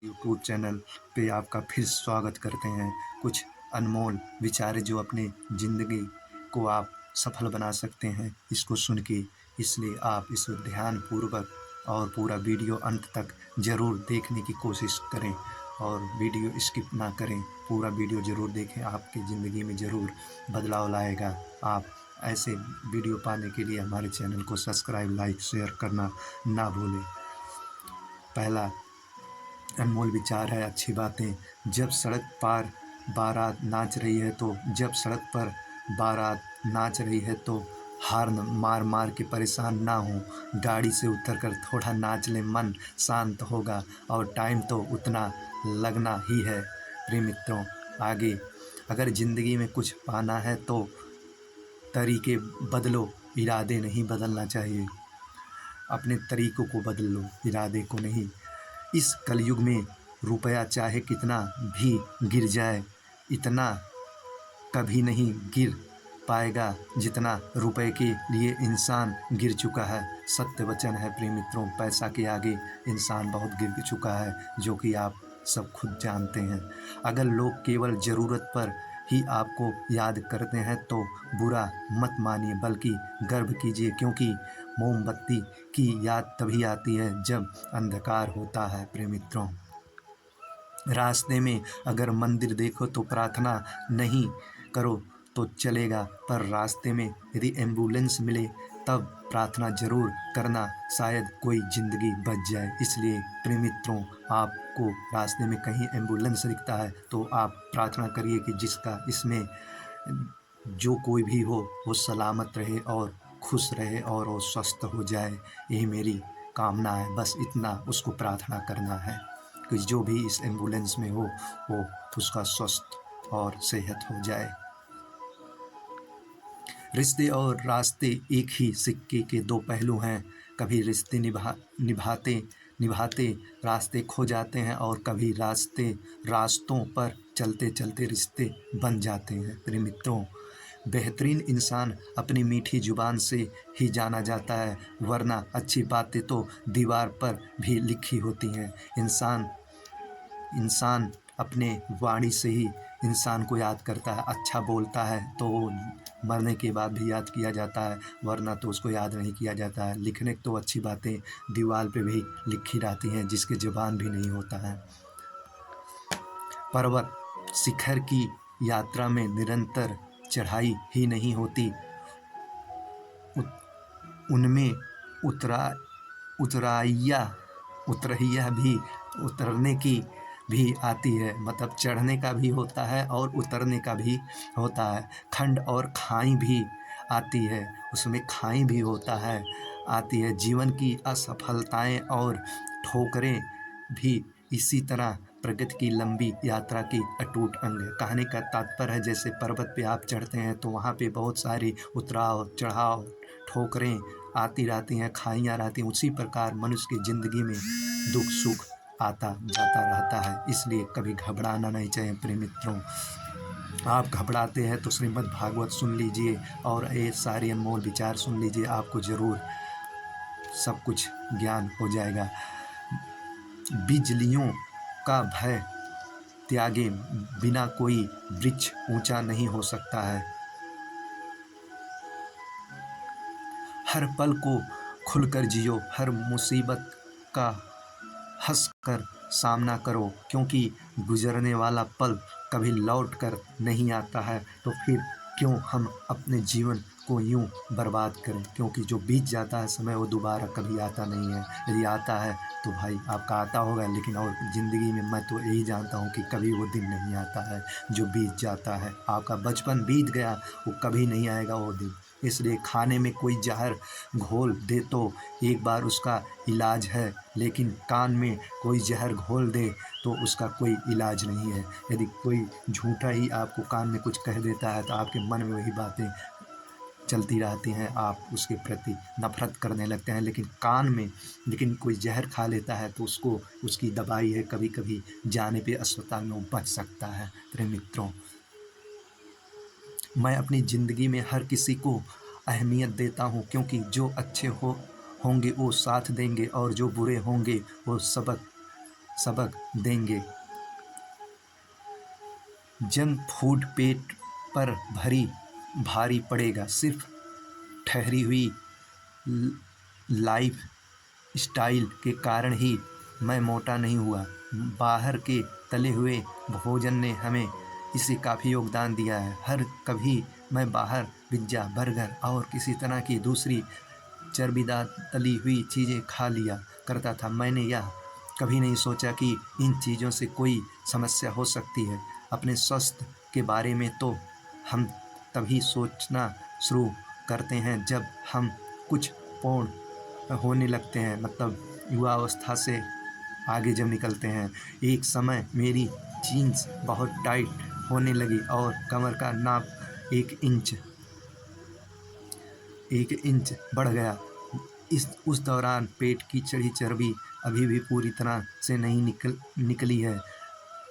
YouTube channel पे आपका फिर स्वागत करते हैं। कुछ अनमोल विचार जो अपने ज़िंदगी को आप सफल बना सकते हैं, इसको सुन के, इसलिए आप इसे ध्यानपूर्वक और पूरा वीडियो अंत तक ज़रूर देखने की कोशिश करें और वीडियो स्किप ना करें। पूरा वीडियो ज़रूर देखें, आपकी ज़िंदगी में ज़रूर बदलाव लाएगा। आप ऐसे वीडियो पाने के लिए हमारे चैनल को सब्सक्राइब, लाइक, शेयर करना ना भूलें। पहला अनमोल विचार है, अच्छी बातें। जब सड़क पर बारात नाच रही है तो हार्न मार मार के परेशान ना हो, गाड़ी से उतरकर थोड़ा नाच ले, मन शांत होगा और टाइम तो उतना लगना ही है। प्रिय मित्रों, आगे अगर ज़िंदगी में कुछ पाना है तो तरीके बदलो, इरादे नहीं बदलना चाहिए। अपने तरीकों को बदल लो, इरादे को नहीं। इस कलयुग में रुपया चाहे कितना भी गिर जाए, इतना कभी नहीं गिर पाएगा जितना रुपए के लिए इंसान गिर चुका है। सत्य वचन है प्रिय मित्रों, पैसा के आगे इंसान बहुत गिर चुका है, जो कि आप सब खुद जानते हैं। अगर लोग केवल ज़रूरत पर ही आपको याद करते हैं तो बुरा मत मानिए, बल्कि गर्व कीजिए, क्योंकि मोमबत्ती की याद तभी आती है जब अंधकार होता है। प्रिय मित्रों, रास्ते में अगर मंदिर देखो तो प्रार्थना नहीं करो तो चलेगा, पर रास्ते में यदि एम्बुलेंस मिले तब प्रार्थना जरूर करना, शायद कोई ज़िंदगी बच जाए। इसलिए प्रिय मित्रों, आपको रास्ते में कहीं एम्बुलेंस दिखता है तो आप प्रार्थना करिए कि जिसका इसमें जो कोई भी हो वो सलामत रहे और खुश रहे और वो स्वस्थ हो जाए। यही मेरी कामना है, बस इतना उसको प्रार्थना करना है कि जो भी इस एम्बुलेंस में हो वो उसका स्वस्थ और सेहत हो जाए। रिश्ते और रास्ते एक ही सिक्के के दो पहलू हैं। कभी रिश्ते निभाते निभाते रास्ते खो जाते हैं और कभी रास्तों पर चलते चलते रिश्ते बन जाते हैं। प्रिय मित्रों, बेहतरीन इंसान अपनी मीठी जुबान से ही जाना जाता है, वरना अच्छी बातें तो दीवार पर भी लिखी होती हैं। इंसान अपने वाणी से ही इंसान को याद करता है। अच्छा बोलता है तो वो मरने के बाद भी याद किया जाता है, वरना तो उसको याद नहीं किया जाता है। लिखने तो अच्छी बातें दीवार पे भी लिखी रहती हैं, जिसके जुबान भी नहीं होता है। पर्वत शिखर की यात्रा में निरंतर चढ़ाई ही नहीं होती, उनमें उतरैया भी उतरने की भी आती है। मतलब चढ़ने का भी होता है और उतरने का भी होता है। खंड और खाई भी आती है, उसमें खाई भी होता है, आती है। जीवन की असफलताएं और ठोकरें भी इसी तरह प्रगति की लंबी यात्रा की अटूट अंग है। कहने का तात्पर्य है, जैसे पर्वत पे आप चढ़ते हैं तो वहाँ पे बहुत सारी उतराव चढ़ाव ठोकरें आती रहती हैं, खाइयाँ रहती हैं। उसी प्रकार मनुष्य की ज़िंदगी में दुख सुख आता जाता रहता है, इसलिए कभी घबराना नहीं चाहिए। प्रिय मित्रों, आप घबराते हैं तो श्रीमद् भागवत सुन लीजिए और ये सारे अनमोल विचार सुन लीजिए, आपको ज़रूर सब कुछ ज्ञान हो जाएगा। बिजलियों का भय त्यागे बिना कोई वृक्ष ऊंचा नहीं हो सकता है। हर पल को खुलकर जियो, हर मुसीबत का हंसकर सामना करो, क्योंकि गुजरने वाला पल कभी लौट कर नहीं आता है। तो फिर क्यों हम अपने जीवन को यूं बर्बाद करें, क्योंकि जो बीत जाता है समय वो दोबारा कभी आता नहीं है। यदि आता है तो भाई आपका आता होगा, लेकिन और ज़िंदगी में मैं तो यही जानता हूँ कि कभी वो दिन नहीं आता है जो बीत जाता है। आपका बचपन बीत गया, वो कभी नहीं आएगा वो दिन। इसलिए खाने में कोई जहर घोल दे तो एक बार उसका इलाज है, लेकिन कान में कोई जहर घोल दे तो उसका कोई इलाज नहीं है। यदि कोई झूठा ही आपको कान में कुछ कह देता है तो आपके मन में वही बातें चलती रहती हैं, आप उसके प्रति नफरत करने लगते हैं। लेकिन कोई जहर खा लेता है तो उसको उसकी दवाई है, कभी कभी जाने पे अस्पताल में वो बच सकता है। प्रिय मित्रों, मैं अपनी ज़िंदगी में हर किसी को अहमियत देता हूँ, क्योंकि जो अच्छे होंगे वो साथ देंगे और जो बुरे होंगे वो सबक सबक देंगे। जंक फूड पेट पर भारी पड़ेगा। सिर्फ ठहरी हुई लाइफ स्टाइल के कारण ही मैं मोटा नहीं हुआ। बाहर के तले हुए भोजन ने हमें इसे काफ़ी योगदान दिया है। हर कभी मैं बाहर पिज्ज़ा, बर्गर और किसी तरह की दूसरी चर्बीदार तली हुई चीज़ें खा लिया करता था। मैंने यह कभी नहीं सोचा कि इन चीज़ों से कोई समस्या हो सकती है। अपने स्वास्थ्य के बारे में तो हम तभी सोचना शुरू करते हैं जब हम कुछ पूर्ण होने लगते हैं, मतलब युवावस्था से आगे जब निकलते हैं। एक समय मेरी जीन्स बहुत टाइट होने लगी और कमर का नाप 1 इंच बढ़ गया। उस दौरान पेट की चढ़ी चर्बी अभी भी पूरी तरह से नहीं निकली है।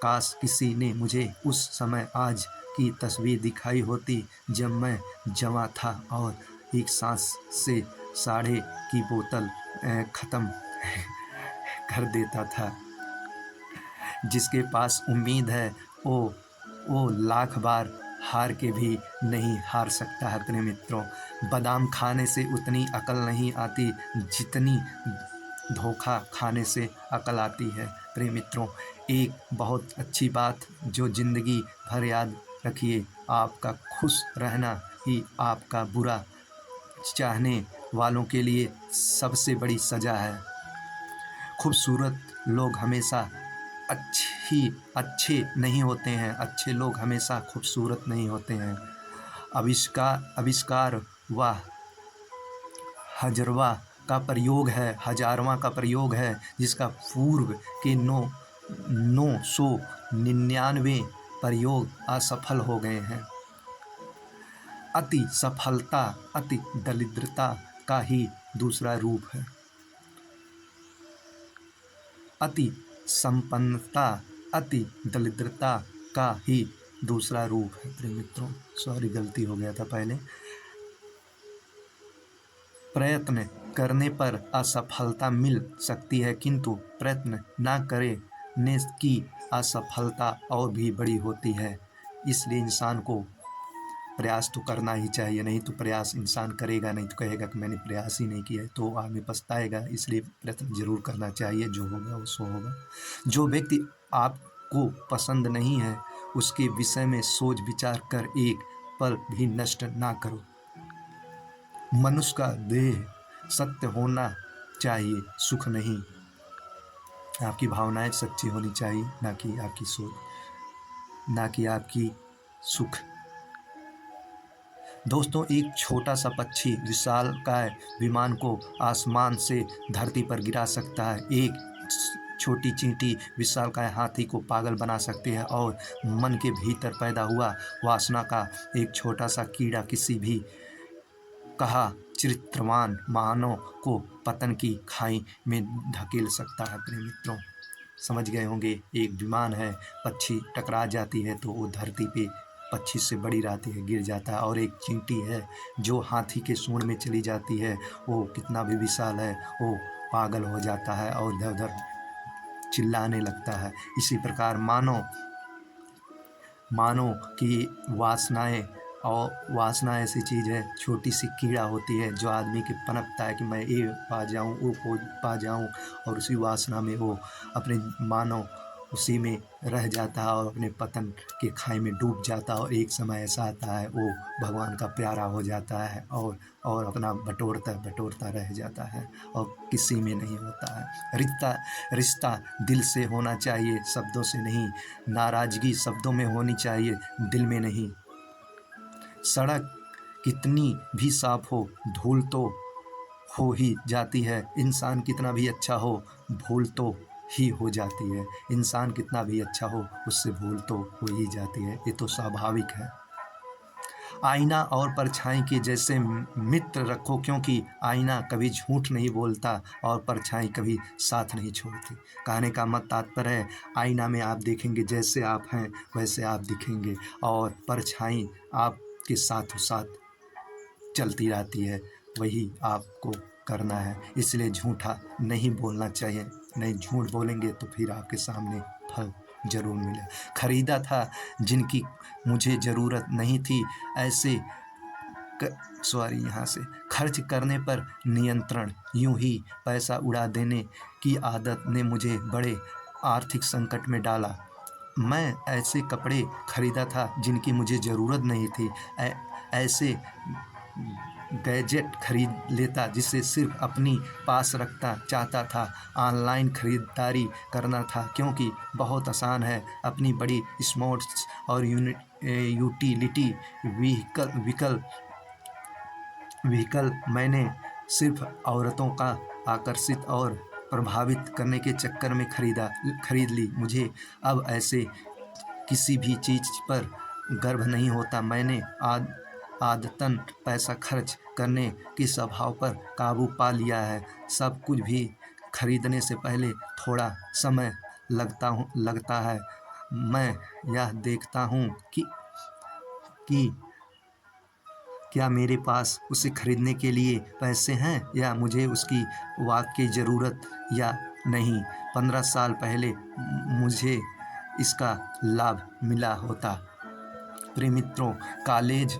काश किसी ने मुझे उस समय आज की तस्वीर दिखाई होती जब मैं जवां था और एक सांस से साढ़े की बोतल ख़त्म कर देता था। जिसके पास उम्मीद है वो लाख बार हार के भी नहीं हार सकता है। अपने मित्रों, बादाम खाने से उतनी अकल नहीं आती जितनी धोखा खाने से अकल आती है। प्रिय मित्रों, एक बहुत अच्छी बात जो ज़िंदगी भर याद रखिए, आपका खुश रहना ही आपका बुरा चाहने वालों के लिए सबसे बड़ी सज़ा है। खूबसूरत लोग हमेशा अच्छे नहीं होते हैं। अच्छे लोग हमेशा खूबसूरत नहीं होते हैं। आविष्कार व हजारवां का प्रयोग है जिसका पूर्व के 999 प्रयोग असफल हो गए हैं। अति सफलता अति दरिद्रता का ही दूसरा रूप है। अति संपन्नता अति दरिद्रता का ही दूसरा रूप है। प्रिय मित्रों, सॉरी, गलती हो गया था पहले। प्रयत्न करने पर असफलता मिल सकती है, किंतु प्रयत्न न करने की असफलता और भी बड़ी होती है। इसलिए इंसान को प्रयास तो करना ही चाहिए। नहीं तो प्रयास इंसान करेगा नहीं तो कहेगा कि मैंने प्रयास ही नहीं किया है, तो आदमी पछताएगा। इसलिए प्रयत्न जरूर करना चाहिए। जो होगा वो सो होगा। जो व्यक्ति आपको पसंद नहीं है उसके विषय में सोच विचार कर एक पल भी नष्ट ना करो। मनुष्य का देह सत्य होना चाहिए, सुख नहीं। आपकी भावनाएं सच्ची होनी चाहिए, ना कि आपकी सोच, ना कि आपकी सुख। दोस्तों, एक छोटा सा पक्षी विशालकाय विमान को आसमान से धरती पर गिरा सकता है। एक छोटी चींटी विशालकाय हाथी को पागल बना सकती है और मन के भीतर पैदा हुआ वासना का एक छोटा सा कीड़ा किसी भी कहा चरित्रवान मानव को पतन की खाई में धकेल सकता है। अपने मित्रों, समझ गए होंगे। एक विमान है, पक्षी टकरा जाती है तो वो धरती पे पक्षी से बड़ी रहती है, गिर जाता है। और एक चींटी है जो हाथी के सूंड में चली जाती है, वो कितना भी विशाल है वो पागल हो जाता है और इधर उधर चिल्लाने लगता है। इसी प्रकार मानो कि वासना ऐसी चीज़ है, छोटी सी कीड़ा होती है जो आदमी के पनपता है कि मैं ये पा जाऊँ वो पा जाऊँ, और उसी वासना में वो अपने मानव उसी में रह जाता है और अपने पतन के खाई में डूब जाता है। और एक समय ऐसा आता है वो भगवान का प्यारा हो जाता है और अपना बटोरता रह जाता है और किसी में नहीं होता है। रिश्ता दिल से होना चाहिए, शब्दों से नहीं। नाराज़गी शब्दों में होनी चाहिए, दिल में नहीं। सड़क कितनी भी साफ हो, धूल तो हो ही जाती है। इंसान कितना भी अच्छा हो, भूल तो ही हो जाती है। इंसान कितना भी अच्छा हो, उससे भूल तो हो ही जाती है। ये तो स्वाभाविक है। आईना और परछाई के जैसे मित्र रखो, क्योंकि आईना कभी झूठ नहीं बोलता और परछाई कभी साथ नहीं छोड़ती। कहने का मत तात्पर्य है, आईना में आप देखेंगे जैसे आप हैं वैसे आप दिखेंगे, और परछाई आपके साथों साथ चलती रहती है, वही आपको करना है। इसलिए झूठा नहीं बोलना चाहिए। नहीं, झूठ बोलेंगे तो फिर आपके सामने फल ज़रूर मिले। खरीदा था जिनकी मुझे ज़रूरत नहीं थी, ऐसे यहाँ से खर्च करने पर नियंत्रण, यूं ही पैसा उड़ा देने की आदत ने मुझे बड़े आर्थिक संकट में डाला। मैं ऐसे कपड़े खरीदा था जिनकी मुझे ज़रूरत नहीं थी, ऐसे गैजेट खरीद लेता जिसे सिर्फ अपनी पास रखता चाहता था। ऑनलाइन खरीदारी करना था क्योंकि बहुत आसान है। अपनी बड़ी स्मार्ट्स और यूटिलिटी व्हीकल मैंने सिर्फ औरतों का आकर्षित और प्रभावित करने के चक्कर में खरीद ली। मुझे अब ऐसे किसी भी चीज़ पर गर्व नहीं होता। मैंने आदतन पैसा खर्च करने के स्वभाव पर काबू पा लिया है। सब कुछ भी खरीदने से पहले थोड़ा समय लगता है। मैं यह देखता हूँ कि क्या मेरे पास उसे खरीदने के लिए पैसे हैं या मुझे उसकी वाकई ज़रूरत या नहीं। 15 साल पहले मुझे इसका लाभ मिला होता। प्रिय मित्रों, कॉलेज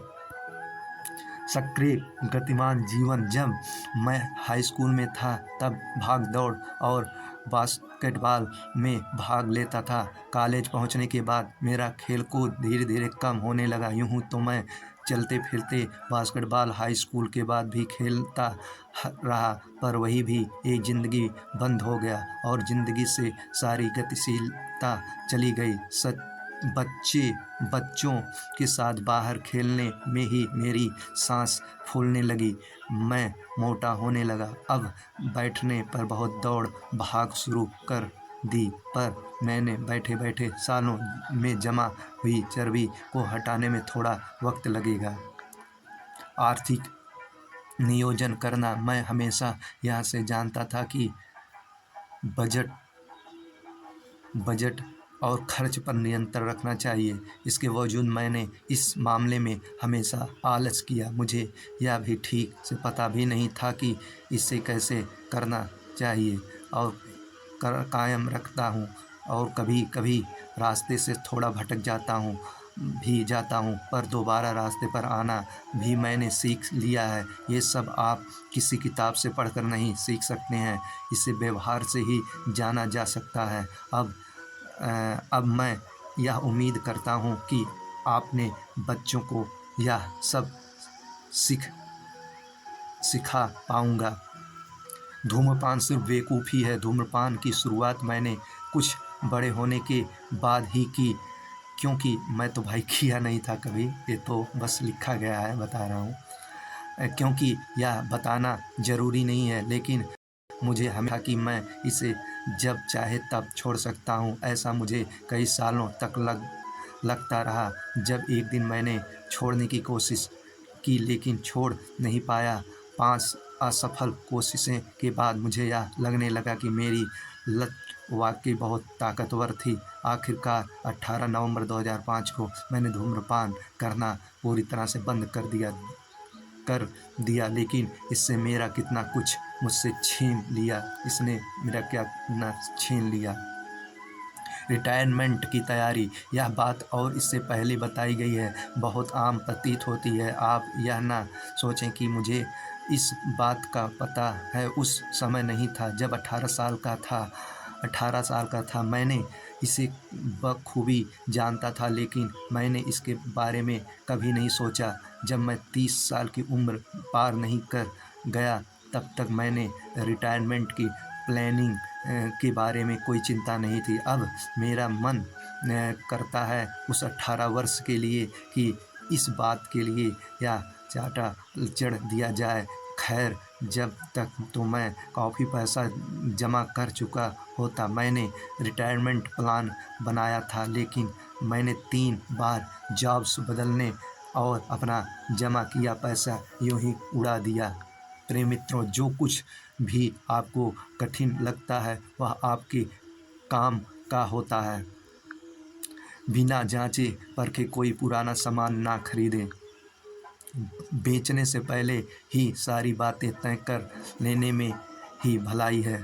सक्रिय गतिमान जीवन। जब मैं हाई स्कूल में था तब भाग दौड़ और बास्केटबॉल में भाग लेता था। कॉलेज पहुंचने के बाद मेरा खेलकूद धीरे धीरे कम होने लगा। यूँ तो मैं चलते फिरते बास्केटबॉल हाई स्कूल के बाद भी खेलता रहा, पर वही भी एक ज़िंदगी बंद हो गया और ज़िंदगी से सारी गतिशीलता चली गई। बच्चों के साथ बाहर खेलने में ही मेरी सांस फूलने लगी। मैं मोटा होने लगा। अब बैठने पर बहुत दौड़ भाग शुरू कर दी, पर मैंने बैठे बैठे सालों में जमा हुई चर्बी को हटाने में थोड़ा वक्त लगेगा। आर्थिक नियोजन करना। मैं हमेशा यह से जानता था कि बजट और खर्च पर नियंत्रण रखना चाहिए। इसके बावजूद मैंने इस मामले में हमेशा आलस किया। मुझे यह भी ठीक से पता भी नहीं था कि इसे कैसे करना चाहिए और कायम रखता हूँ, और कभी कभी रास्ते से थोड़ा भटक जाता हूँ, पर दोबारा रास्ते पर आना भी मैंने सीख लिया है। ये सब आप किसी किताब से पढ़कर नहीं सीख सकते हैं, इसे व्यवहार से ही जाना जा सकता है। अब मैं यह उम्मीद करता हूँ कि आपने बच्चों को यह सब सिखा पाऊँगा। धूम्रपान सिर्फ बेवकूफ़ी है। धूम्रपान की शुरुआत मैंने कुछ बड़े होने के बाद ही की, क्योंकि मैं तो भाई किया नहीं था कभी, ये तो बस लिखा गया है, बता रहा हूँ। क्योंकि यह बताना ज़रूरी नहीं है, लेकिन मुझे हमेशा कि मैं इसे जब चाहे तब छोड़ सकता हूँ। ऐसा मुझे कई सालों तक लगता रहा। जब एक दिन मैंने छोड़ने की कोशिश की लेकिन छोड़ नहीं पाया। 5 असफल कोशिशें के बाद मुझे यह लगने लगा कि मेरी लत वाकई बहुत ताकतवर थी। आखिरकार 18 नवंबर 2005 को मैंने धूम्रपान करना पूरी तरह से बंद कर दिया, लेकिन इससे मेरा कितना कुछ मुझसे छीन लिया। इसने मेरा क्या ना छीन लिया। रिटायरमेंट की तैयारी। यह बात और इससे पहले बताई गई है, बहुत आम प्रतीत होती है। आप यह ना सोचें कि मुझे इस बात का पता है। उस समय नहीं था जब 18 साल का था। मैंने इसे बखूबी जानता था, लेकिन मैंने इसके बारे में कभी नहीं सोचा। जब मैं 30 साल की उम्र पार नहीं कर गया तब तक मैंने रिटायरमेंट की प्लानिंग के बारे में कोई चिंता नहीं थी। अब मेरा मन करता है उस 18 वर्ष के लिए कि इस बात के लिए या चाटा चढ़ दिया जाए। खैर, जब तक तो मैं काफ़ी पैसा जमा कर चुका होता। मैंने रिटायरमेंट प्लान बनाया था, लेकिन मैंने 3 बार जॉब्स बदलने और अपना जमा किया पैसा यूं ही उड़ा दिया। प्रिय मित्रों, जो कुछ भी आपको कठिन लगता है वह आपके काम का होता है। बिना जांचे परखे कोई पुराना सामान ना खरीदें। बेचने से पहले ही सारी बातें तय कर लेने में ही भलाई है।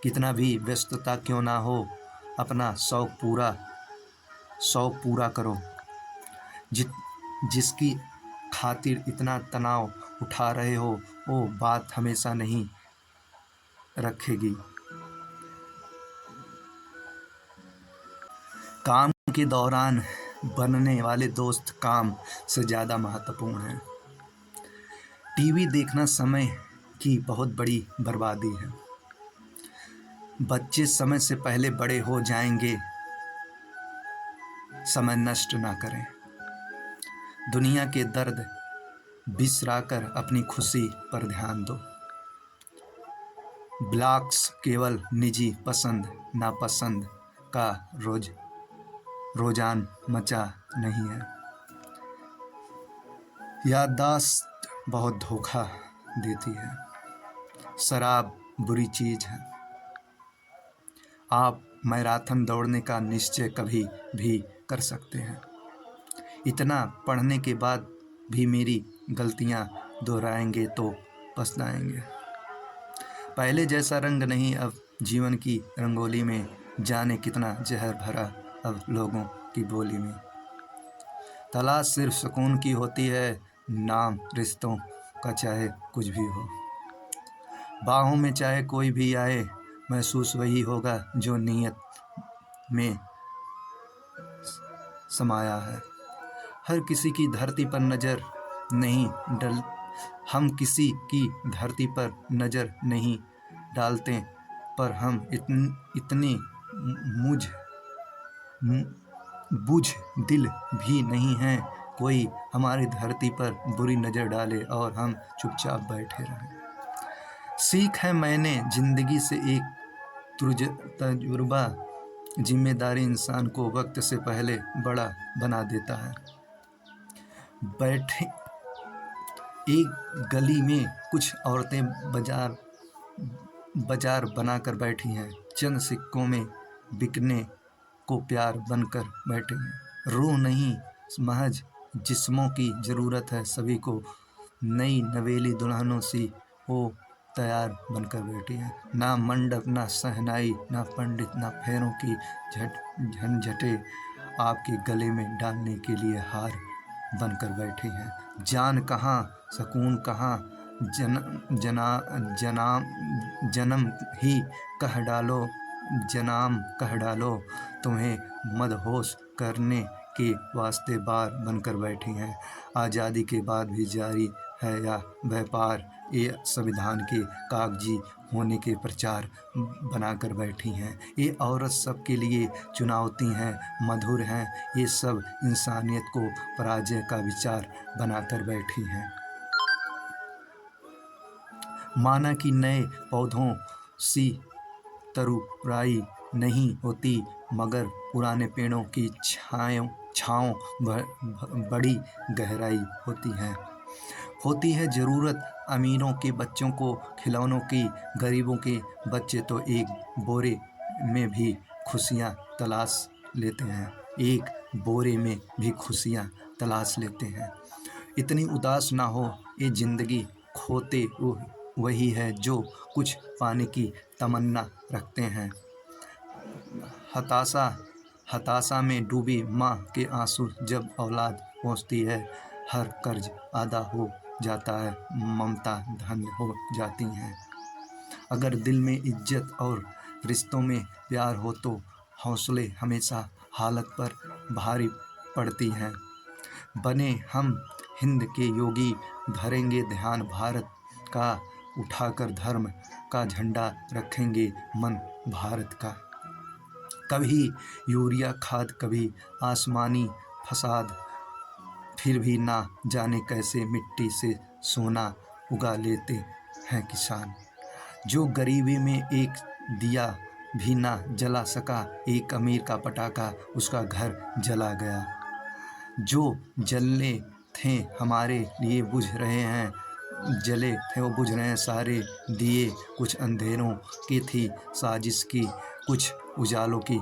कितना भी व्यस्तता क्यों ना हो, अपना शौक पूरा करो। जिसकी खातिर इतना तनाव उठा रहे हो, वो बात हमेशा नहीं रखेगी। काम के दौरान बनने वाले दोस्त काम से ज़्यादा महत्वपूर्ण हैं। टीवी देखना समय की बहुत बड़ी बर्बादी है। बच्चे समय से पहले बड़े हो जाएंगे, समय नष्ट ना करें। दुनिया के दर्द बिसराकर अपनी खुशी पर ध्यान दो। ब्लॉग्स केवल निजी पसंद नापसंद का रोजान मचा नहीं है। याददाश्त बहुत धोखा देती है। शराब बुरी चीज है। आप मैराथन दौड़ने का निश्चय कभी भी कर सकते हैं। इतना पढ़ने के बाद भी मेरी गलतियां दोहराएंगे तो पछताएंगे। पहले जैसा रंग नहीं अब जीवन की रंगोली में, जाने कितना जहर भरा अब लोगों की बोली में। तलाश सिर्फ सुकून की होती है, नाम रिश्तों का चाहे कुछ भी हो। बाहों में चाहे कोई भी आए, महसूस वही होगा जो नीयत में समाया है। हर किसी की धरती पर नजर नहीं डल हम किसी की धरती पर नजर नहीं डालते, पर हम इतने बुझ दिल भी नहीं हैं कोई हमारी धरती पर बुरी नजर डाले और हम चुपचाप बैठे रहें। सीख है मैंने जिंदगी से एक तजुर्बा, जिम्मेदारी इंसान को वक्त से पहले बड़ा बना देता है। बैठे एक गली में कुछ औरतें बाजार बनाकर बैठी हैं, चंद सिक्कों में बिकने को प्यार बनकर बैठे हैं। रूह नहीं महज जिस्मों की ज़रूरत है सभी को, नई नवेली दुल्हनों सी वो तैयार बनकर बैठी हैं। ना मंडप ना सहनाई ना पंडित ना फेरों की झंझटे, आपके गले में डालने के लिए हार बनकर बैठी हैं। जान कहाँ सुकून कहाँ, जन्म ही कह डालो, जनाम कह डालो, तुम्हें मदहोश करने के वास्ते बार बनकर बैठी हैं। आज़ादी के बाद भी जारी है या व्यापार, ये संविधान के कागजी होने के प्रचार बनाकर बैठी हैं। ये औरत सबके लिए चुनौती हैं, मधुर हैं, ये सब इंसानियत को पराजय का विचार बनाकर बैठी हैं। माना कि नए पौधों सी तरुराई नहीं होती, मगर पुराने पेड़ों की छाँव बड़ी गहराई होती है ज़रूरत अमीरों के बच्चों को खिलौनों की, गरीबों के बच्चे तो एक बोरे में भी खुशियाँ तलाश लेते हैं, एक बोरे में भी खुशियाँ तलाश लेते हैं। इतनी उदास ना हो, ये ज़िंदगी खोते वही है जो कुछ पाने की तमन्ना रखते हैं। हताशा में डूबी माँ के आंसू जब औलाद पहुँचती है, हर कर्ज आधा हो जाता है, ममता धन्य हो जाती हैं। अगर दिल में इज्जत और रिश्तों में प्यार हो तो हौसले हमेशा हालत पर भारी पड़ती हैं। बने हम हिंद के योगी, धरेंगे ध्यान भारत का, उठाकर धर्म का झंडा रखेंगे मन भारत का। कभी यूरिया खाद कभी आसमानी फसाद, फिर भी ना जाने कैसे मिट्टी से सोना उगा लेते हैं किसान। जो गरीबी में एक दिया भी ना जला सका, एक अमीर का पटाखा उसका घर जला गया। जो जलने थे हमारे लिए बुझ रहे हैं, जले थे वो बुझ रहे हैं सारे दिए, कुछ अंधेरों की थी साजिश की, कुछ उजालों की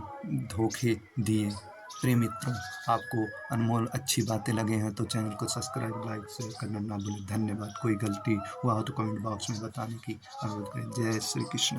धोखे दिए। प्रिय मित्रों, आपको अनमोल अच्छी बातें लगे हैं तो चैनल को सब्सक्राइब लाइक शेयर करना ना भूलें। धन्यवाद। कोई गलती हुआ हो तो कमेंट बॉक्स में बताने की अनुरोध करें। जय श्री कृष्ण।